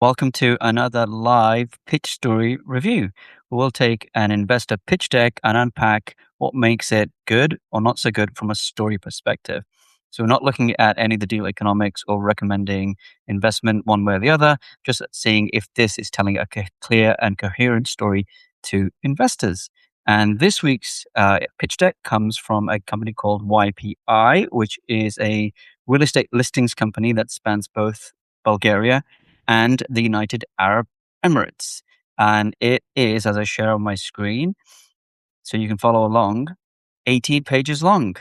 Welcome to another live pitch story review. We'll take an investor pitch deck and unpack what makes it good or not so good from a story perspective. So we're not looking at any of the deal economics or recommending investment one way or the other, just seeing if this is telling a clear and coherent story to investors. And this week's pitch deck comes from a company called YPI, which is a real estate listings company that spans both Bulgaria and the United Arab Emirates. And it is, as I share on my screen, so you can follow along, 18 pages long,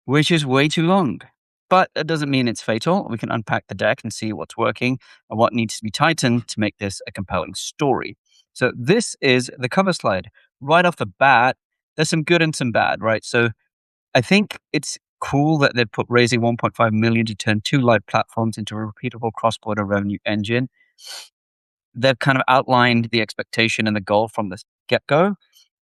which is way too long. But that doesn't mean it's fatal. We can unpack the deck and see what's working and what needs to be tightened to make this a compelling story. So this is the cover slide. Right off the bat, there's some good and some bad, right? So I think it's cool that they've put raising 1.5 million to turn 2 live platforms into a repeatable cross-border revenue engine. They've kind of outlined the expectation and the goal from the get-go.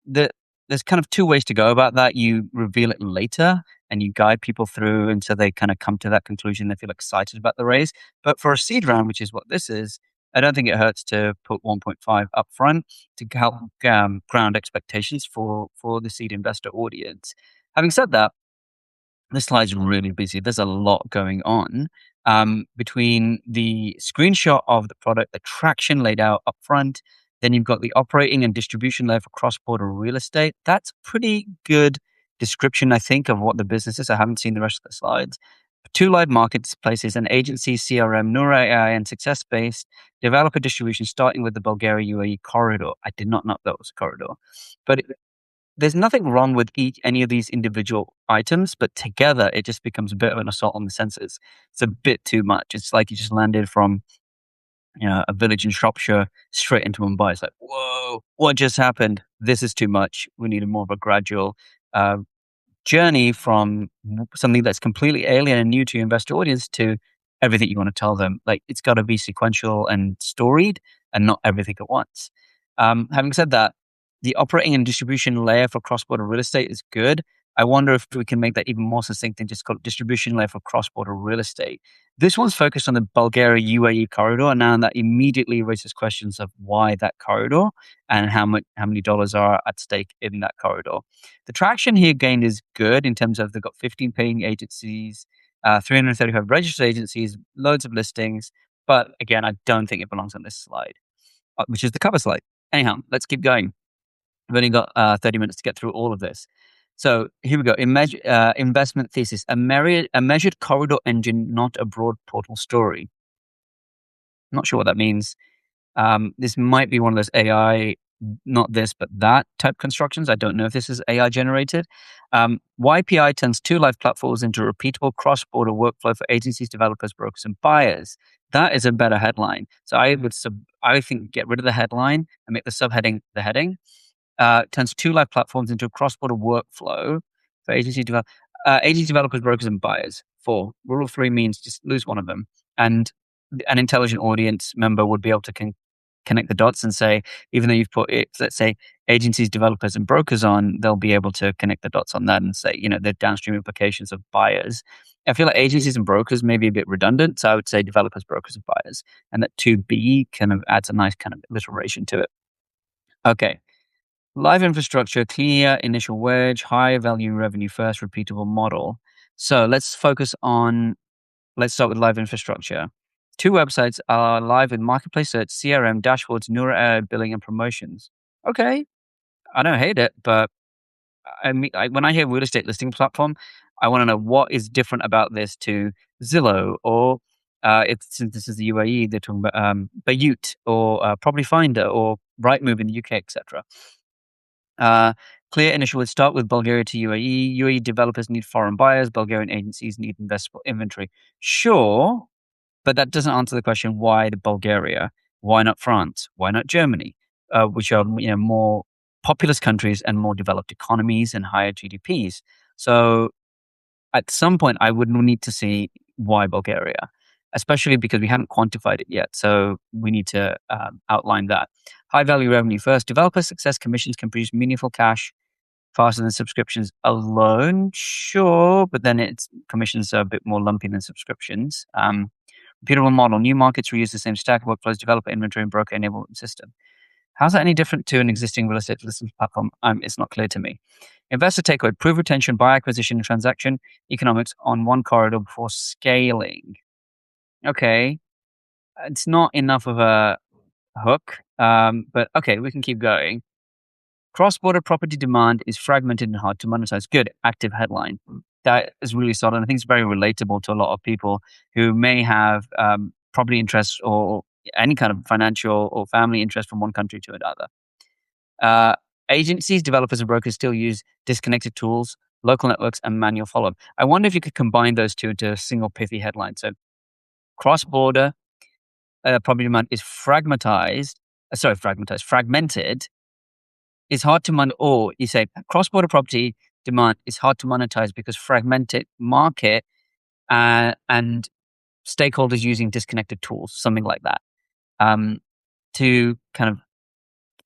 There's kind of two ways to go about that. You reveal it later and you guide people through, and so they kind of come to that conclusion. They feel excited about the raise. But for a seed round, which is what this is, I don't think it hurts to put 1.5 up front to help ground expectations for the seed investor audience. Having said that, this slide's really busy. There's a lot going on between the screenshot of the product, the traction laid out up front. Then you've got the operating and distribution layer for cross-border real estate. That's pretty good description, I think, of what the business is. I haven't seen the rest of the slides. 2 live marketplaces, an agency, CRM, Nura AI, and success-based developer distribution, starting with the Bulgaria-UAE corridor. I did not know that was a corridor. But there's nothing wrong with any of these individual items, but together it just becomes a bit of an assault on the senses. It's a bit too much. It's like you just landed from a village in Shropshire straight into Mumbai. It's like, whoa, what just happened? This is too much. We need a more of a gradual uh, journey from something that's completely alien and new to your investor audience to everything you want to tell them. Like, it's got to be sequential and storied and not everything at once. Having said that, the operating and distribution layer for cross-border real estate is good. I wonder if we can make that even more succinct and just call it distribution layer for cross-border real estate. This one's focused on the Bulgaria-UAE corridor, and now that immediately raises questions of why that corridor and how many dollars are at stake in that corridor. The traction here gained is good in terms of they've got 15 paying agencies, 335 registered agencies, loads of listings. But again, I don't think it belongs on this slide, which is the cover slide. Anyhow, let's keep going. We've only got 30 minutes to get through all of this. So here we go. Investment thesis: a measured corridor engine, not a broad portal story. Not sure what that means. This might be one of those AI, not this, but that type constructions. I don't know if this is AI generated. YPI turns 2 live platforms into a repeatable cross-border workflow for agencies, developers, brokers, and buyers. That is a better headline. So I think get rid of the headline and make the subheading the heading. Turns 2 live platforms into a cross-border workflow for agency developers, brokers, and buyers. 4. Rule of 3 means just lose one of them. And an intelligent audience member would be able to connect the dots and say, even though you've put it, let's say, agencies, developers, and brokers on, they'll be able to connect the dots on that and say, the downstream implications of buyers. I feel like agencies and brokers may be a bit redundant, so I would say developers, brokers, and buyers. And that 2B kind of adds a nice kind of alliteration to it. Okay. Live infrastructure, clear initial wedge, high value revenue first, repeatable model. So let's start with live infrastructure. 2 websites are live with marketplace search, CRM, dashboards, Nura AI, billing, and promotions. Okay, I don't hate it, but I mean, when I hear real estate listing platform, I want to know what is different about this to Zillow, or since this is the UAE, they're talking about Bayut or Property Finder or Rightmove in the UK, etc. Clear initial would start with Bulgaria to UAE. UAE developers need foreign buyers. Bulgarian agencies need investable inventory. Sure, but that doesn't answer the question, why the Bulgaria? Why not France? Why not Germany? Which are more populous countries and more developed economies and higher GDPs. So at some point, I would need to see why Bulgaria, especially because we haven't quantified it yet. So we need to outline that. High value revenue first. Developer success commissions can produce meaningful cash faster than subscriptions alone. Sure, but then commissions are a bit more lumpy than subscriptions. Repeatable model. New markets reuse the same stack, workflows, developer, inventory, and broker enablement system. How's that any different to an existing real estate listings platform? It's not clear to me. Investor takeaway. Prove retention, buy acquisition, and transaction economics on one corridor before scaling. Okay. It's not enough of a hook, but okay, we can keep going. Cross-border property demand is fragmented and hard to monetize. Good, active headline. That is really solid. I think it's very relatable to a lot of people who may have property interests or any kind of financial or family interest from one country to another. Agencies, developers, and brokers still use disconnected tools, local networks, and manual follow-up. I wonder if you could combine those two into a single pithy headline. So, cross-border property demand is fragmented. It's hard to or you say cross-border property demand is hard to monetize because fragmented market and stakeholders using disconnected tools, something like that, to kind of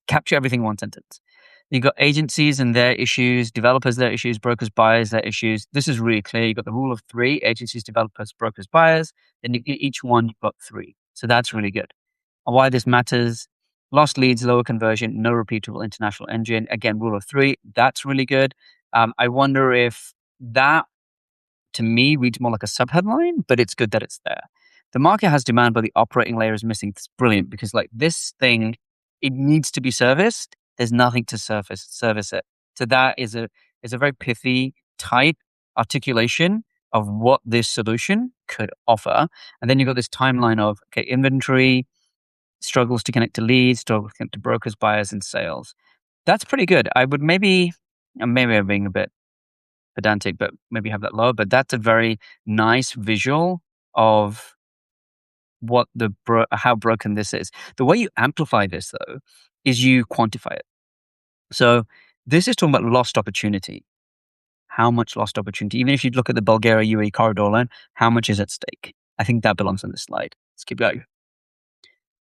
capture everything in one sentence. You've got agencies and their issues, developers, their issues, brokers, buyers, their issues. This is really clear. You've got the rule of three: agencies, developers, brokers, buyers. Then each one, you've got three. So that's really good. And why this matters: lost leads, lower conversion, no repeatable international engine. Again, rule of three. That's really good. I wonder if that, to me, reads more like a subheadline, but it's good that it's there. The market has demand, but the operating layer is missing. It's brilliant because like this thing, it needs to be serviced. There's nothing to service it. So that is a very pithy, tight articulation of what this solution could offer. And then you've got this timeline of inventory, struggles to connect to leads, struggles to connect to brokers, buyers, and sales. That's pretty good. I would maybe I'm being a bit pedantic, but maybe have that lower. But that's a very nice visual of what how broken this is. The way you amplify this, though, is you quantify it. So this is talking about lost opportunity. How much lost opportunity? Even if you look at the Bulgaria-UAE corridor loan, how much is at stake? I think that belongs on this slide. Let's keep going.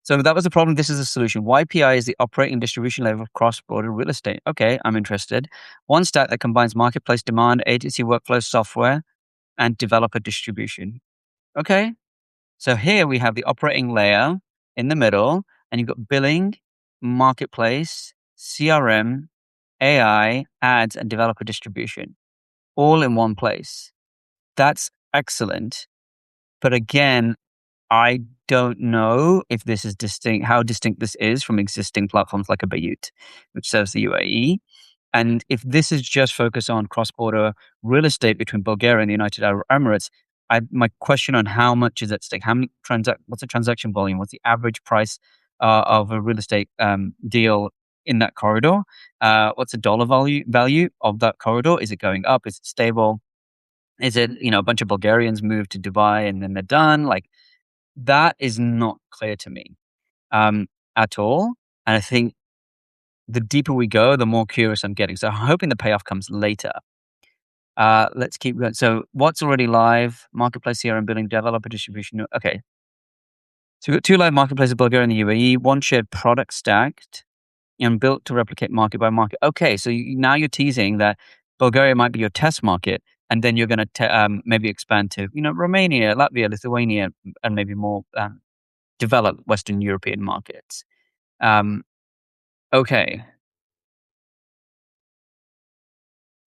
So that was the problem. This is the solution. YPI is the operating distribution layer of cross-border real estate. Okay, I'm interested. One stack that combines marketplace demand, agency workflow software, and developer distribution. Okay, so here we have the operating layer in the middle, and you've got billing, marketplace, CRM, AI, ads, and developer distribution, all in one place. That's excellent. But again, I don't know if this is distinct, how distinct this is from existing platforms like a Bayut, which serves the UAE. And if this is just focused on cross-border real estate between Bulgaria and the United Arab Emirates, my question on how much is at stake, what's the transaction volume, what's the average price of a real estate deal in that corridor? What's the dollar value of that corridor? Is it going up? Is it stable? Is it, a bunch of Bulgarians move to Dubai and then they're done? Like, that is not clear to me at all. And I think the deeper we go, the more curious I'm getting. So I'm hoping the payoff comes later. Let's keep going. So what's already live? Marketplace, CRM, billing, developer distribution. Okay. So we've got two live marketplaces in Bulgaria and the UAE, one shared product stacked and built to replicate market by market. Okay, so now you're teasing that Bulgaria might be your test market, and then you're going to maybe expand to Romania, Latvia, Lithuania, and maybe more developed Western European markets. Okay,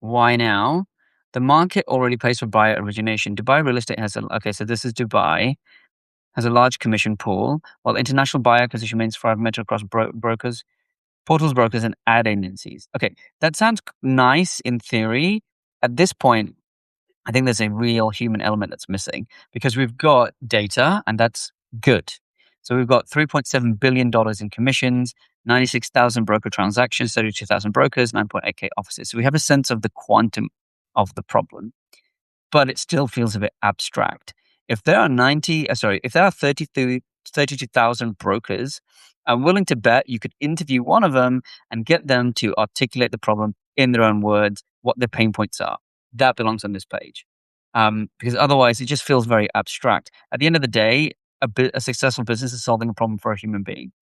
why now? The market already pays for buyer origination. Dubai real estate has so this is Dubai, has a large commission pool, while international buyer acquisition remains fragmented across brokers, portals, brokers, and ad agencies. Okay, that sounds nice in theory. At this point, I think there's a real human element that's missing because we've got data and that's good. So we've got $3.7 billion in commissions, 96,000 broker transactions, 32,000 brokers, 9.8K offices. So we have a sense of the quantum of the problem, but it still feels a bit abstract. If there are 32,000 brokers, I'm willing to bet you could interview one of them and get them to articulate the problem in their own words, what their pain points are. That belongs on this page. Because otherwise it just feels very abstract. At the end of the day, a successful business is solving a problem for a human being.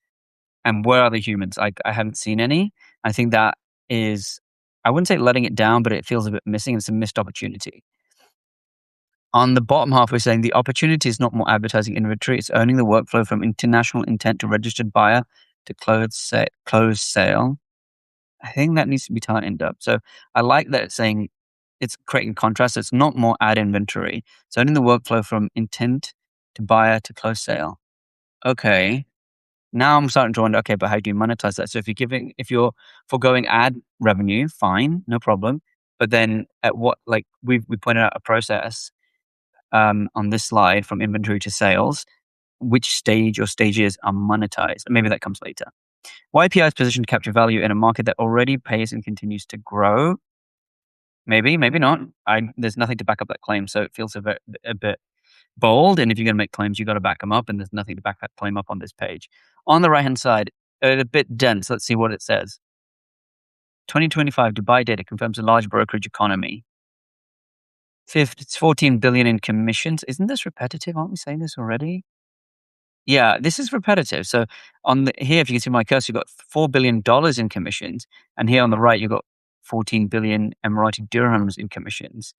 And where are the humans? I haven't seen any. I think that is, I wouldn't say letting it down, but it feels a bit missing. It's a missed opportunity. On the bottom half, we're saying the opportunity is not more advertising inventory. It's owning the workflow from international intent to registered buyer to close sale. I think that needs to be tightened up. So I like that it's saying it's creating contrast. It's not more ad inventory. It's owning the workflow from intent to buyer to close sale. Okay. Now I'm starting to wonder, okay, but how do you monetize that? So if you're foregoing ad revenue, fine, no problem. But then at what, like we pointed out a process on this slide from inventory to sales, which stage or stages are monetized. Maybe that comes later. YPI is positioned to capture value in a market that already pays and continues to grow. Maybe, maybe not. There's nothing to back up that claim, so it feels a bit bold. And if you're going to make claims, you got to back them up, and there's nothing to back that claim up on this page. On the right hand side, a bit dense. Let's see what it says. 2025 Dubai data confirms a large brokerage economy. It's 14 billion in commissions. Isn't this repetitive? Aren't we saying this already? Yeah, this is repetitive. So here, if you can see my cursor, you've got $4 billion in commissions. And here on the right, you've got 14 billion Emirati dirhams in commissions.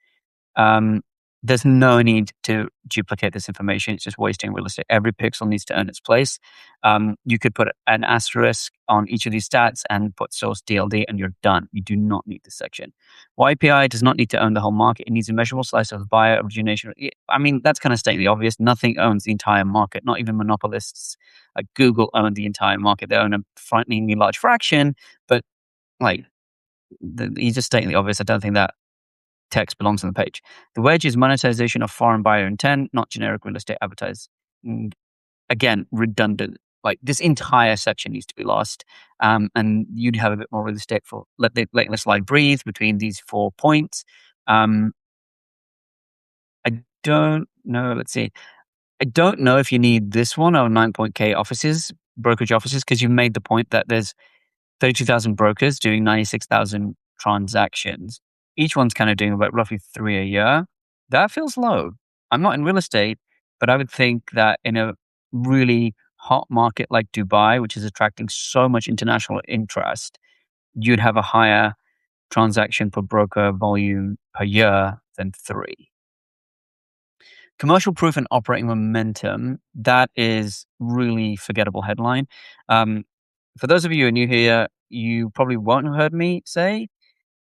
There's no need to duplicate this information. It's just wasting real estate. Every pixel needs to earn its place. You could put an asterisk on each of these stats and put source DLD and you're done. You do not need this section. YPI does not need to own the whole market. It needs a measurable slice of the buyer origination. I mean, that's kind of stating the obvious. Nothing owns the entire market. Not even monopolists like Google own the entire market. They own a frighteningly large fraction, but like he's just stating the obvious. I don't think that text belongs on the page. The wedge is monetization of foreign buyer intent, not generic real estate advertising. Again, redundant. Like this entire section needs to be lost, and you'd have a bit more real estate for let the slide breathe between these 4 points. I don't know. Let's see. I don't know if you need this one or 9.K offices, brokerage offices, because you made the point that there's 32,000 brokers doing 96,000 transactions. Each one's kind of doing about roughly 3 a year. That feels low. I'm not in real estate, but I would think that in a really hot market like Dubai, which is attracting so much international interest, you'd have a higher transaction per broker volume per year than 3. Commercial proof and operating momentum, that is really forgettable headline. For those of you who are new here, you probably won't have heard me say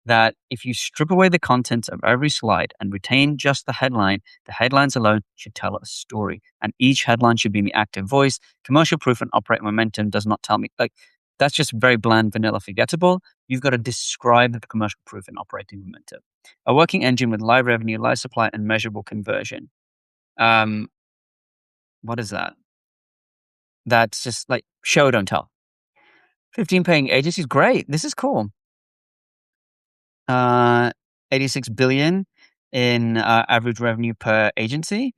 that if you strip away the content of every slide and retain just the headlines alone should tell a story. And each headline should be in the active voice. Commercial proof and operating momentum does not tell me, like, that's just very bland, vanilla, forgettable. You've got to describe the commercial proof and operating momentum. A working engine with live revenue, live supply, and measurable conversion. What is that? That's just like show, don't tell. 15 paying agencies, great. This is cool. 86 billion in average revenue per agency.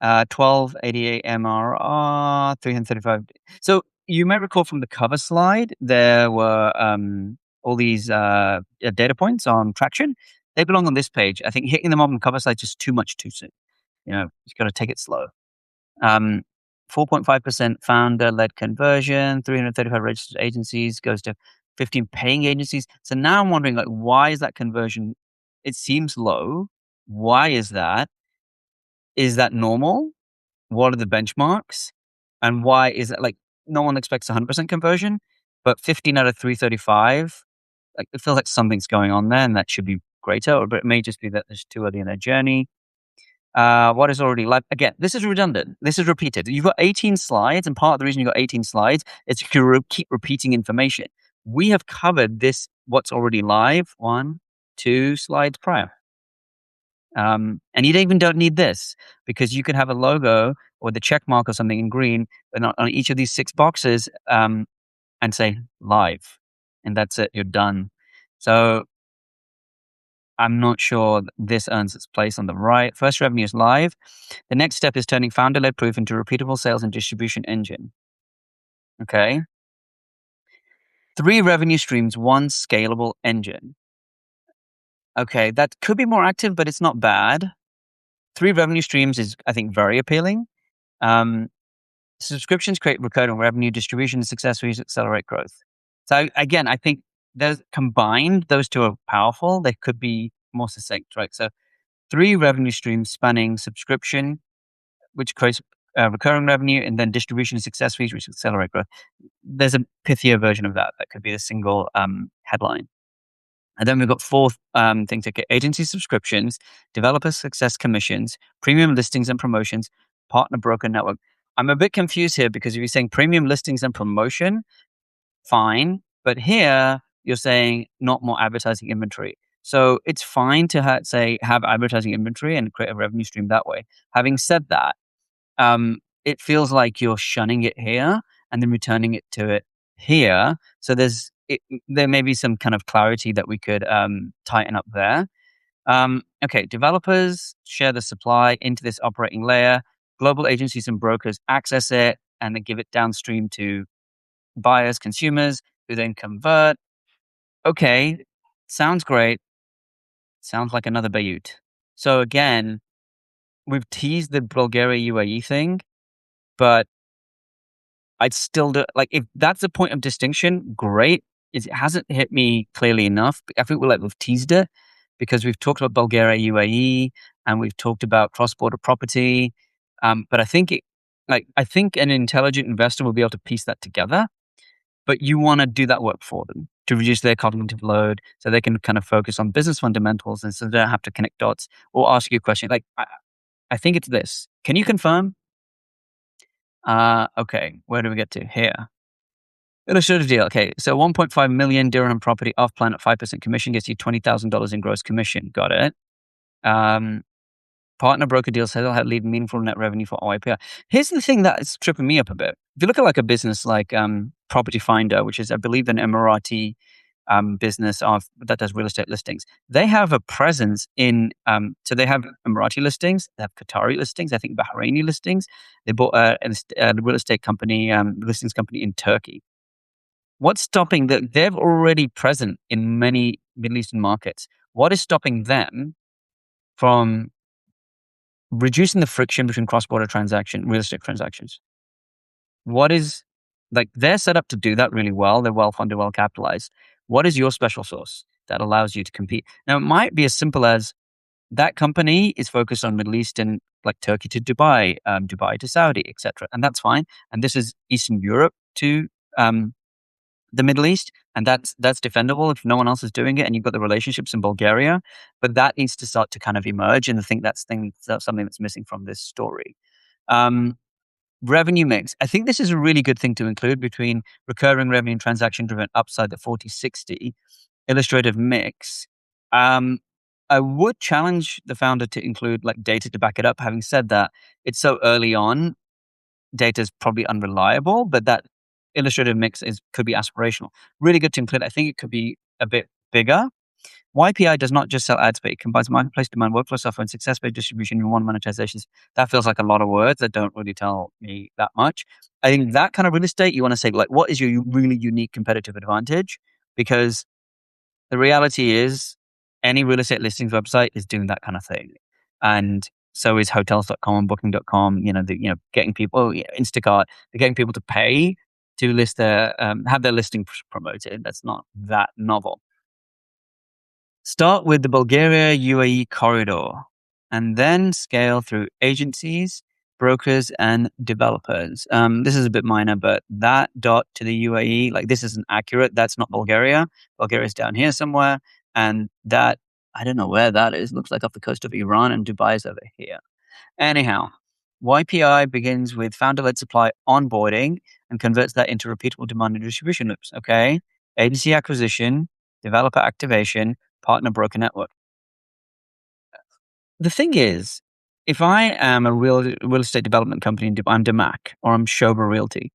1288 MRR, 335. So you might recall from the cover slide, there were all these data points on traction. They belong on this page. I think hitting them on the cover slide is just too much too soon. You've got to take it slow. 4.5% founder-led conversion, 335 registered agencies goes to 15 paying agencies. So now I'm wondering, like, why is that conversion? It seems low. Why is that? Is that normal? What are the benchmarks? And why is it like no one expects 100% conversion, but 15 out of 335, like it feels like something's going on there, and that should be greater. Or but it may just be that there's too early in their journey. What is already live? Again, this is redundant. This is repeated. You've got 18 slides, and part of the reason you've got 18 slides is to keep repeating information. We have covered this, what's already live, 1, 2 slides prior. And you even don't need this because you could have a logo or the check mark or something in green on each of these 6 boxes and say live. And that's it. You're done. So I'm not sure this earns its place on the right. First revenue is live. The next step is turning founder-led proof into a repeatable sales and distribution engine. Okay. 3 revenue streams, 1 scalable engine. Okay, that could be more active, but it's not bad. 3 revenue streams is, I think, very appealing. Subscriptions create recurring revenue, distribution and success fees accelerate growth. So again, I think those combined, those two are powerful. They could be more succinct, right? So 3 revenue streams spanning subscription, which creates recurring revenue, and then distribution and success fees, which accelerate growth. There's a pithier version of that. That could be a single headline. And then we've got 4 things like agency subscriptions, developer success commissions, premium listings and promotions, partner broker network. I'm a bit confused here because if you're saying premium listings and promotion, fine. But here you're saying not more advertising inventory. So it's fine to have advertising inventory and create a revenue stream that way. Having said that, it feels like you're shunning it here and then returning it to it here. So there may be some kind of clarity that we could tighten up there. Okay, developers share the supply into this operating layer. Global agencies and brokers access it and then give it downstream to buyers, consumers, who then convert. Okay, sounds great. Sounds like another Bayut. So again, we've teased the Bulgaria UAE thing, but I'd still do like if that's the point of distinction, great. It hasn't hit me clearly enough. I think we've teased it because we've talked about Bulgaria UAE and we've talked about cross-border property. But I think an intelligent investor will be able to piece that together. But you want to do that work for them to reduce their cognitive load so they can kind of focus on business fundamentals and so they don't have to connect dots or ask you a question. Like, I think it's this. Can you confirm? Okay, where do we get to? Here. Illustrative deal. Okay, so 1.5 million dirham property off plan at 5% commission gets you $20,000 in gross commission. Got it. Partner broker deals they'll have lead meaningful net revenue for YPI. Here's the thing that is tripping me up a bit. If you look at like a business like Property Finder, which is I believe an Emirati business that does real estate listings, they have a presence in. So they have Emirati listings, they have Qatari listings, I think Bahraini listings. They bought a real estate company, listings company in Turkey. What's stopping that? They're already present in many Middle Eastern markets. What is stopping them from reducing the friction between cross-border real estate transactions? What is they're set up to do that really well. They're well-funded, well-capitalized. What is your special sauce that allows you to compete? Now, it might be as simple as that company is focused on Middle Eastern, like Turkey to Dubai, Dubai to Saudi, etc., and that's fine. And this is Eastern Europe to the Middle East, and that's defendable if no one else is doing it, and you've got the relationships in Bulgaria. But that needs to start to kind of emerge, and I think that's something that's missing from this story. Revenue mix. I think this is a really good thing to include between recurring revenue and transaction-driven upside, the 40-60 illustrative mix. I would challenge the founder to include like data to back it up. Having said that, it's so early on, data is probably unreliable, but that illustrative mix could be aspirational. Really good to include. I think it could be a bit bigger. YPI does not just sell ads, but it combines marketplace demand, workflow software, and success-based distribution in one monetizations. That feels like a lot of words that don't really tell me that much. I think that kind of real estate, you want to say, like, what is your really unique competitive advantage? Because the reality is any real estate listings website is doing that kind of thing. And so is hotels.com and booking.com, getting people, Instacart, they're getting people to pay to list have their listing promoted. That's not that novel. Start with the Bulgaria UAE corridor and then scale through agencies, brokers, and developers. This is a bit minor, but that dot to the UAE, like this isn't accurate. That's not Bulgaria. Bulgaria is down here somewhere. And that, I don't know where that is. Looks like off the coast of Iran, and Dubai is over here. Anyhow, YPI begins with founder-led supply onboarding and converts that into repeatable demand and distribution loops. Okay. Agency acquisition, developer activation, partner broker network. The thing is, if I am a real estate development company and I'm Damac or I'm Shoba Realty,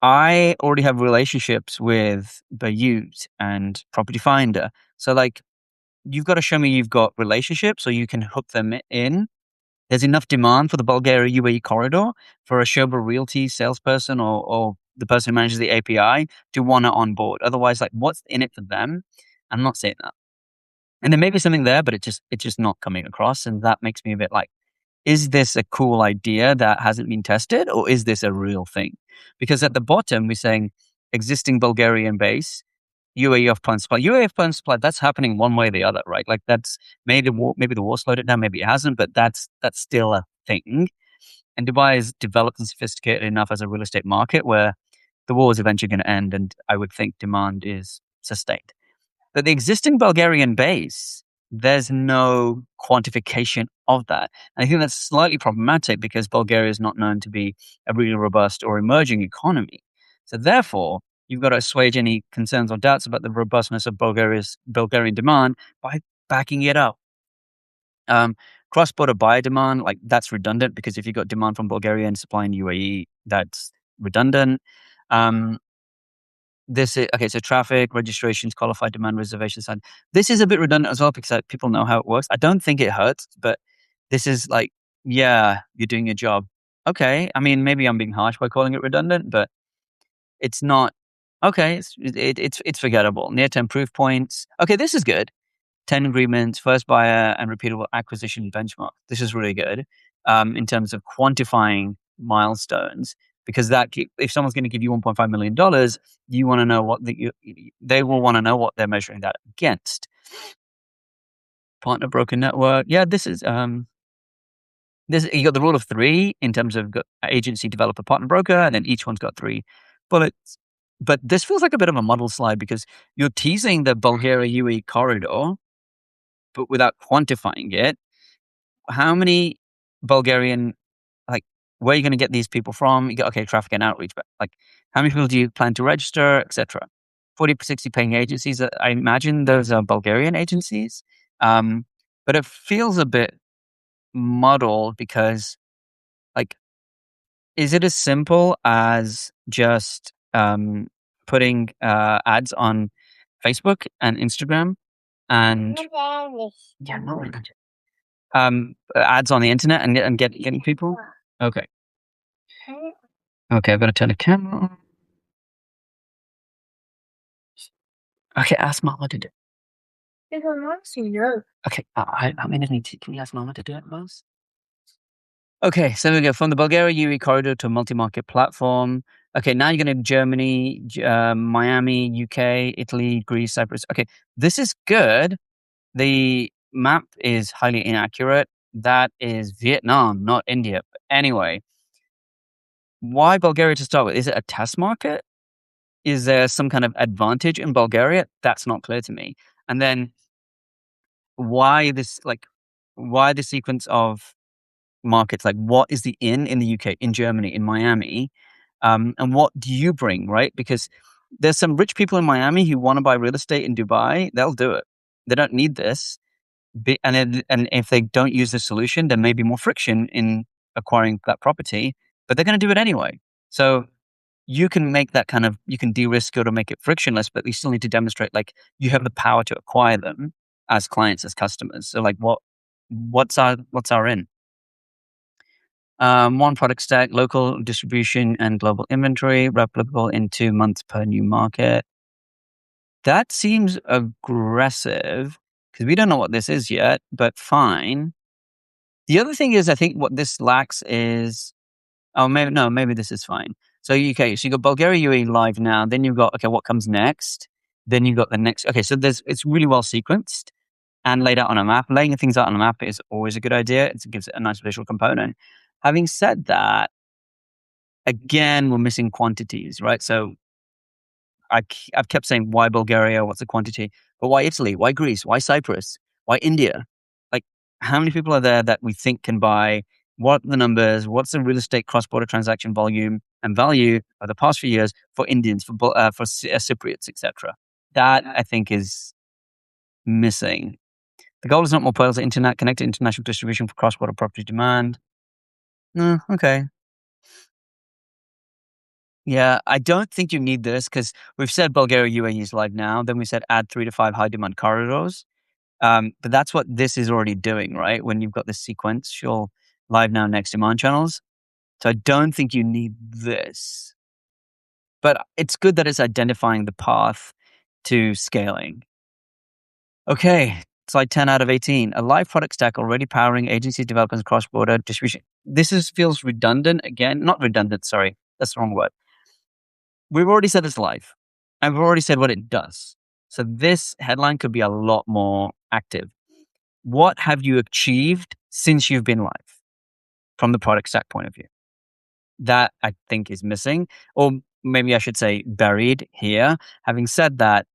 I already have relationships with Bayut and Property Finder. So like, you've got to show me you've got relationships so you can hook them in. There's enough demand for the Bulgaria UAE corridor for a Shoba Realty salesperson or the person who manages the API to want to onboard. Otherwise, like, what's in it for them? I'm not saying that. And there may be something there, but it's just not coming across. And that makes me a bit like, is this a cool idea that hasn't been tested, or is this a real thing? Because at the bottom, we're saying existing Bulgarian base, UAE off-plan supply. UAE off-plan supply, that's happening one way or the other, right? Like that's maybe the war slowed it down, maybe it hasn't, but that's still a thing. And Dubai is developed and sophisticated enough as a real estate market where the war is eventually going to end, and I would think demand is sustained. But the existing Bulgarian base, there's no quantification of that. And I think that's slightly problematic because Bulgaria is not known to be a really robust or emerging economy. So therefore, you've got to assuage any concerns or doubts about the robustness of Bulgarian demand by backing it up. Um, Cross-border buyer demand, like that's redundant because if you've got demand from Bulgaria and supply in UAE, that's redundant. Um, this is okay. So traffic, registrations, qualified demand, reservation side. This is a bit redundant as well because people know how it works. I don't think it hurts, but this is like, yeah, you're doing your job. Okay, I mean, maybe I'm being harsh by calling it redundant, but it's not. Okay, it's forgettable. Near-term proof points. Okay, this is good. 10 agreements, first buyer, and repeatable acquisition benchmark. This is really good in terms of quantifying milestones because if someone's going to give you $1.5 million, you want to know they will want to know what they're measuring that against. Partner broker network. Yeah, this is this. You got the rule of three in terms of agency, developer, partner, broker, and then each one's got three bullets. But this feels like a bit of a model slide because you're teasing the Bulgaria-UAE corridor, but without quantifying it. How many Bulgarian, like, where are you going to get these people from? You go, okay, traffic and outreach, but like, how many people do you plan to register, etc. 40 to 60 paying agencies. I imagine those are Bulgarian agencies. But it feels a bit muddled because, like, is it as simple as just putting ads on Facebook and Instagram and yeah, no, ads on the internet and getting people? Okay. Okay, I've got to turn the camera on. Okay, ask Mama to do it. Okay, I mean, can you ask Mama to do it, Buzz? Okay, so we go from the Bulgaria-UAE corridor to a multi-market platform. Okay, now you're going to Germany, Miami, UK, Italy, Greece, Cyprus. Okay, this is good. The map is highly inaccurate. That is Vietnam, not India. But anyway, why Bulgaria to start with? Is it a test market? Is there some kind of advantage in Bulgaria? That's not clear to me. And then why why the sequence of markets? Like, what is the in the UK, in Germany, in Miami? And what do you bring, right? Because there's some rich people in Miami who want to buy real estate in Dubai. They'll do it. They don't need this. And if they don't use the solution, there may be more friction in acquiring that property, but they're going to do it anyway. So you can you can de-risk it or make it frictionless, but you still need to demonstrate like you have the power to acquire them as clients, as customers. So like what's our in? One product stack, local distribution and global inventory, replicable in 2 months per new market. That seems aggressive because we don't know what this is yet, but fine. The other thing is, I think what this lacks is, maybe this is fine. So okay, so you got Bulgaria UAE live now. Then you've got, okay, what comes next? Then you've got the next. Okay, so it's really well sequenced and laid out on a map. Laying things out on a map is always a good idea. It gives it a nice visual component. Having said that, again, we're missing quantities, right? So I've kept saying, why Bulgaria? What's the quantity? But why Italy? Why Greece? Why Cyprus? Why India? Like, how many people are there that we think can buy? What are the numbers? What's the real estate cross-border transaction volume and value of the past few years for Indians, for Cypriots, etc.? That I think is missing. The goal is not more pearls, internet connected international distribution for cross-border property demand. No, okay. Yeah, I don't think you need this because we've said Bulgaria UAE is live now. Then we said add 3 to 5 high demand corridors. But that's what this is already doing, right? When you've got this sequential live now next demand channels. So I don't think you need this. But it's good that it's identifying the path to scaling. Okay, slide 10 out of 18. A live product stack already powering agency developers cross-border distribution. Feels redundant again. Not redundant, sorry. That's the wrong word. We've already said it's live. And we've already said what it does. So this headline could be a lot more active. What have you achieved since you've been live from the product stack point of view? That I think is missing, or maybe I should say buried here. Having said that,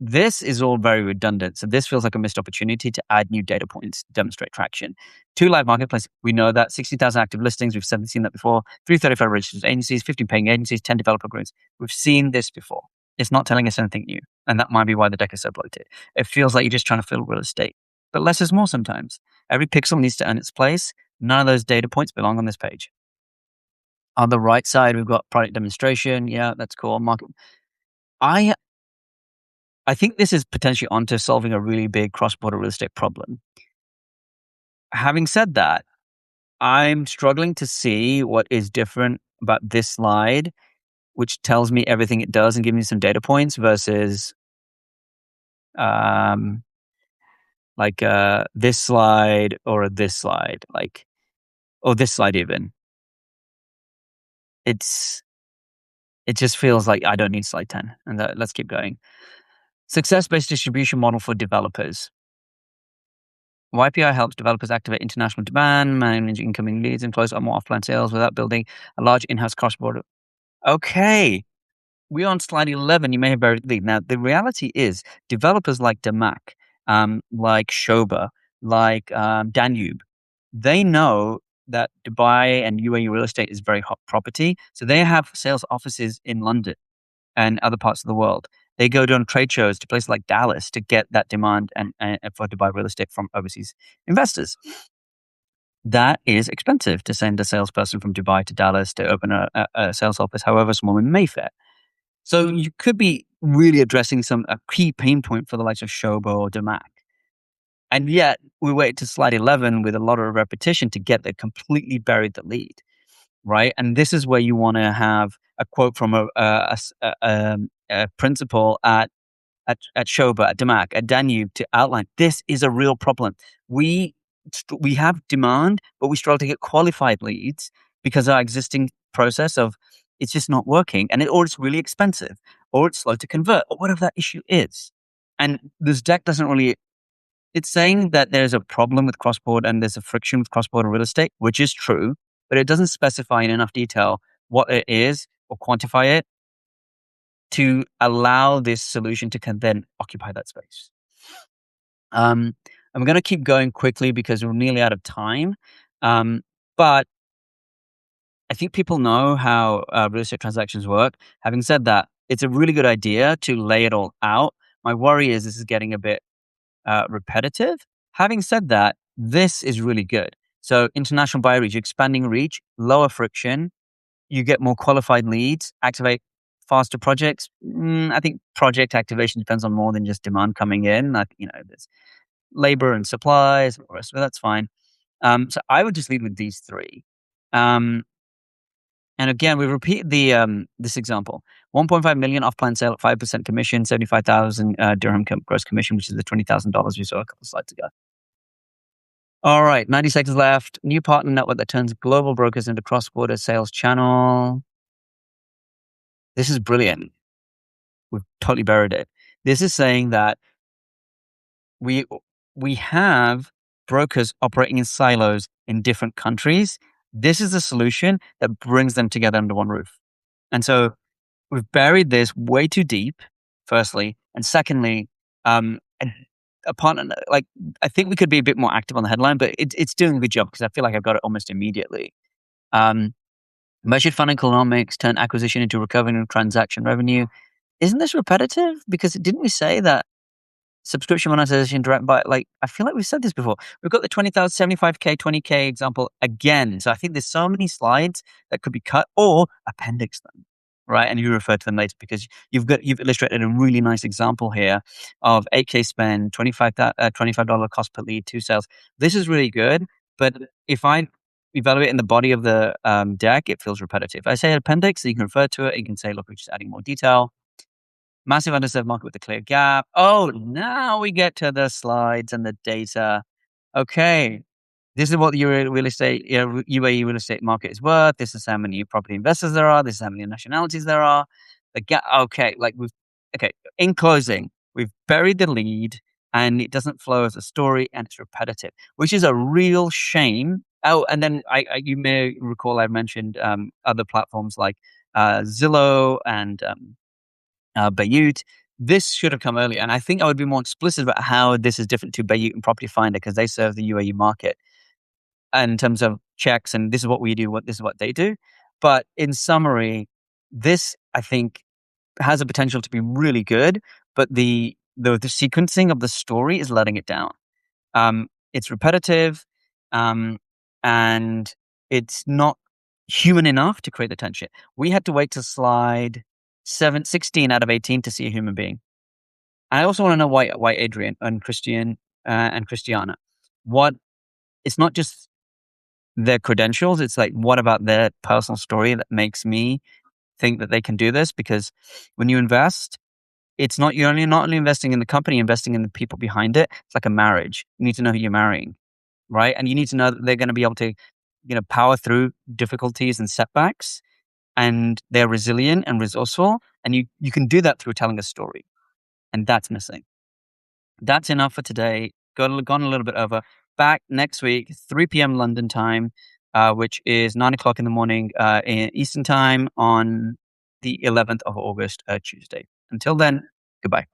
this is all very redundant. So this feels like a missed opportunity to add new data points, demonstrate traction. 2 live marketplace, we know that 60,000 active listings. We've seen that before. 335 registered agencies, 15 paying agencies, 10 developer groups. We've seen this before. It's not telling us anything new. And that might be why the deck is so bloated. It feels like you're just trying to fill real estate. But less is more sometimes. Every pixel needs to earn its place. None of those data points belong on this page. On the right side, we've got product demonstration. Yeah, that's cool. Market. I think this is potentially onto solving a really big cross-border real estate problem. Having said that, I'm struggling to see what is different about this slide, which tells me everything it does and gives me some data points versus um, this slide or this slide, or this slide even. It just feels like I don't need slide 10. And let's keep going. Success-based distribution model for developers. YPI helps developers activate international demand, manage incoming leads, and close up more offline sales without building a large in-house cross-border. Okay, we're on slide 11. You may have buried the lead. Now, the reality is developers like Damac, like Shoba, like Danube, they know that Dubai and UAE real estate is very hot property. So they have sales offices in London and other parts of the world. They go to trade shows to places like Dallas to get that demand and for Dubai real estate from overseas investors. That is expensive to send a salesperson from Dubai to Dallas to open a sales office, however small in Mayfair. So you could be really addressing a key pain point for the likes of Shobo or Damac. And yet we wait to slide 11 with a lot of repetition to get the completely buried the lead, right? And this is where you want to have a quote from a principal at Shoba, at Damac, at Danube to outline this is a real problem. We have demand, but we struggle to get qualified leads because our existing process of it's just not working, or it's really expensive, or it's slow to convert, or whatever that issue is. And this deck doesn't really. It's saying that there's a problem with cross-border and there's a friction with cross-border real estate, which is true, but it doesn't specify in enough detail what it is or quantify it to allow this solution to then occupy that space. I'm going to keep going quickly because we're nearly out of time. But I think people know how real estate transactions work. Having said that, it's a really good idea to lay it all out. My worry is this is getting a bit repetitive. Having said that, this is really good. So international buyer reach, expanding reach, lower friction, you get more qualified leads, activate faster projects. I think project activation depends on more than just demand coming in. There's labor and supplies, and the rest of it. That's fine. So I would just lead with these three. And again, we repeat this example: 1.5 million off-plan sale at 5% commission, 75,000 dirham gross commission, which is the $20,000 we saw a couple of slides ago. All right, 90 seconds left. New partner network that turns global brokers into cross-border sales channel. This is brilliant. We've totally buried it. This is saying that we have brokers operating in silos in different countries. This is a solution that brings them together under one roof. And so we've buried this way too deep, firstly. And secondly, a partner, I think we could be a bit more active on the headline, but it's doing a good job because I feel like I've got it almost immediately. Measured fund economics turn acquisition into recurring transaction revenue. Isn't this repetitive? Because didn't we say that subscription monetization direct buy, I feel like we've said this before. We've got the 20,000, 75K, 20K example again. So I think there's so many slides that could be cut or appendix them, right? And you refer to them later because you've illustrated a really nice example here of 8K spend, $25 cost per lead, 2 sales. This is really good, but if I evaluate in the body of the deck, it feels repetitive. I say appendix, so you can refer to it. You can say, look, we're just adding more detail. Massive underserved market with a clear gap. Oh, now we get to the slides and the data. Okay, this is what the UAE real estate market is worth. This is how many property investors there are. This is how many nationalities there are. The gap. Okay, okay, in closing, we've buried the lead and it doesn't flow as a story and it's repetitive, which is a real shame. Oh, and then you may recall I mentioned other platforms like Zillow and Beirut. This should have come earlier. And I think I would be more explicit about how this is different to Beirut and Property Finder because they serve the UAE market in terms of checks and this is what we do, this is what they do. But in summary, this I think has a potential to be really good, but the sequencing of the story is letting it down. It's repetitive, um, and it's not human enough to create the tension. We had to wait to slide 16 out of 18 to see a human being. I also want to know why Adrian and Christian and Christiana. What it's not just their credentials, it's like what about their personal story that makes me think that they can do this? Because when you invest, it's not you're only not only investing in the company, you're investing in the people behind it. It's like a marriage. You need to know who you're marrying, right? And you need to know that they're going to be able to, power through difficulties and setbacks, and they're resilient and resourceful. And you can do that through telling a story, and that's missing. That's enough for today. Gone a little bit over. Back next week, 3 p.m. London time, which is 9 o'clock in the morning in Eastern time on the 11th of August, Tuesday. Until then, goodbye.